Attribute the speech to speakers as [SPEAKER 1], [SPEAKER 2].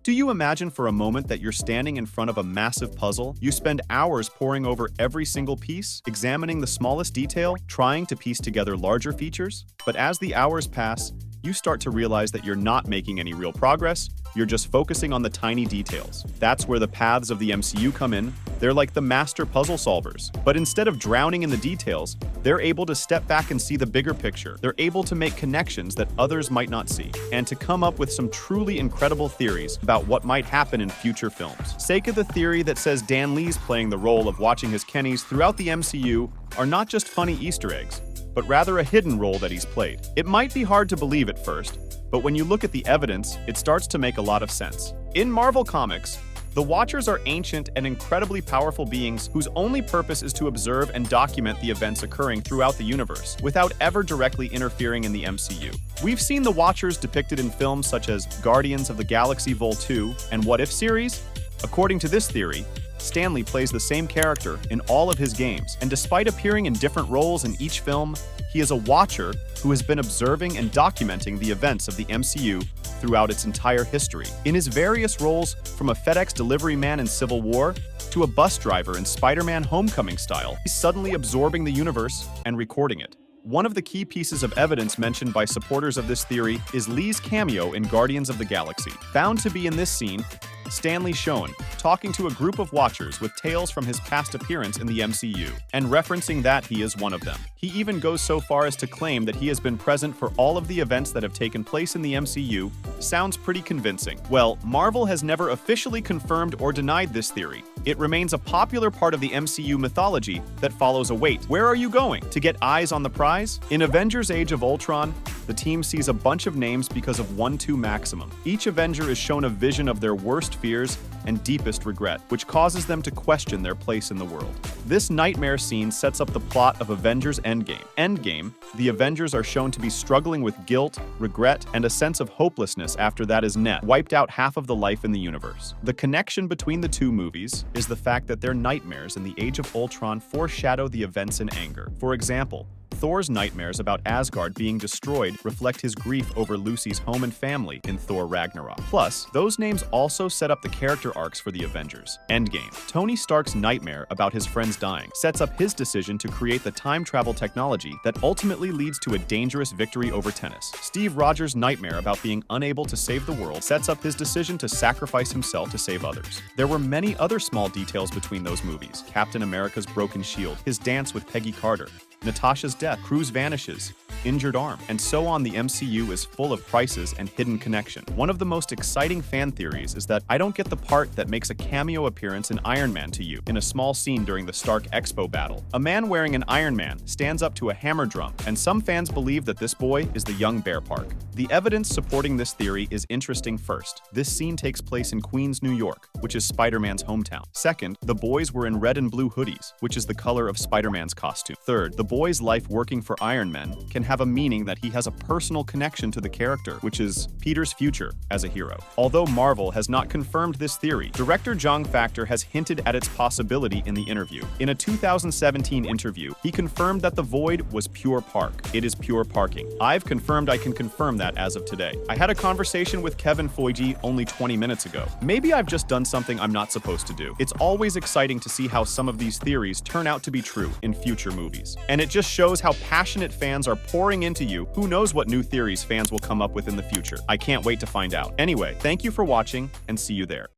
[SPEAKER 1] Do you imagine for a moment that you're standing in front of a massive puzzle? You spend hours poring over every single piece, examining the smallest detail, trying to piece together larger features? But as the hours pass, you start to realize that you're not making any real progress, you're just focusing on the tiny details. That's where the paths of the MCU come in. They're like the master puzzle solvers. But instead of drowning in the details, they're able to step back and see the bigger picture. They're able to make connections that others might not see, and to come up with some truly incredible theories about what might happen in future films. Sake of the theory that says Dan Lee's playing the role of watching his Kennys throughout the MCU are not just funny Easter eggs, but rather a hidden role that he's played. It might be hard to believe at first, but when you look at the evidence, it starts to make a lot of sense. In Marvel Comics, the Watchers are ancient and incredibly powerful beings whose only purpose is to observe and document the events occurring throughout the universe, without ever directly interfering in the MCU. We've seen the Watchers depicted in films such as Guardians of the Galaxy Vol. 2 and What If series. According to this theory, Stan Lee plays the same character in all of his games, and despite appearing in different roles in each film, he is a Watcher who has been observing and documenting the events of the MCU throughout its entire history. In his various roles, from a FedEx delivery man in Civil War to a bus driver in Spider-Man Homecoming style, he's suddenly absorbing the universe and recording it. One of the key pieces of evidence mentioned by supporters of this theory is Lee's cameo in Guardians of the Galaxy. Found to be in this scene, Stanley shown talking to a group of Watchers with tales from his past appearance in the MCU, and referencing that he is one of them. He even goes so far as to claim that he has been present for all of the events that have taken place in the MCU. Sounds pretty convincing. Well, Marvel has never officially confirmed or denied this theory. It remains a popular part of the MCU mythology that follows a wait. Where are you going? To get eyes on the prize? In Avengers Age of Ultron, the team sees a bunch of names because of 1-2 maximum. Each Avenger is shown a vision of their worst fears and deepest regret, which causes them to question their place in the world. This nightmare scene sets up the plot of Avengers Endgame. Endgame, the Avengers are shown to be struggling with guilt, regret, and a sense of hopelessness after that is wiped out half of the life in the universe. The connection between the two movies is the fact that their nightmares in the Age of Ultron foreshadow the events in anger. For example, Thor's nightmares about Asgard being destroyed reflect his grief over Lucy's home and family in Thor Ragnarok. Plus, those names also set up the character arcs for the Avengers. Endgame. Tony Stark's nightmare about his friends dying sets up his decision to create the time travel technology that ultimately leads to a dangerous victory over tennis. Steve Rogers' nightmare about being unable to save the world sets up his decision to sacrifice himself to save others. There were many other small details between those movies. Captain America's broken shield, his dance with Peggy Carter, Natasha's death, Cruz vanishes, injured arm, and so on. The MCU is full of prices and hidden connection. One of the most exciting fan theories is that I don't get the part that makes a cameo appearance in Iron Man to you in a small scene during the Stark Expo battle. A man wearing an Iron Man stands up to a hammer drum, and some fans believe that this boy is the young Bear Park. The evidence supporting this theory is interesting. First, this scene takes place in Queens, New York, which is Spider-Man's hometown. Second, the boys were in red and blue hoodies, which is the color of Spider-Man's costume. Third, the boy's life working for Iron Man can have a meaning that he has a personal connection to the character, which is Peter's future as a hero. Although Marvel has not confirmed this theory, director Jong Factor has hinted at its possibility in the interview. In a 2017 interview, he confirmed that the void was pure park. It is pure parking. I've confirmed I can confirm that as of today. I had a conversation with Kevin Feige only 20 minutes ago. Maybe I've just done something I'm not supposed to do. It's always exciting to see how some of these theories turn out to be true in future movies. And it just shows how passionate fans are pouring into you. Who knows what new theories fans will come up with in the future? I can't wait to find out. Anyway, thank you for watching, and see you there.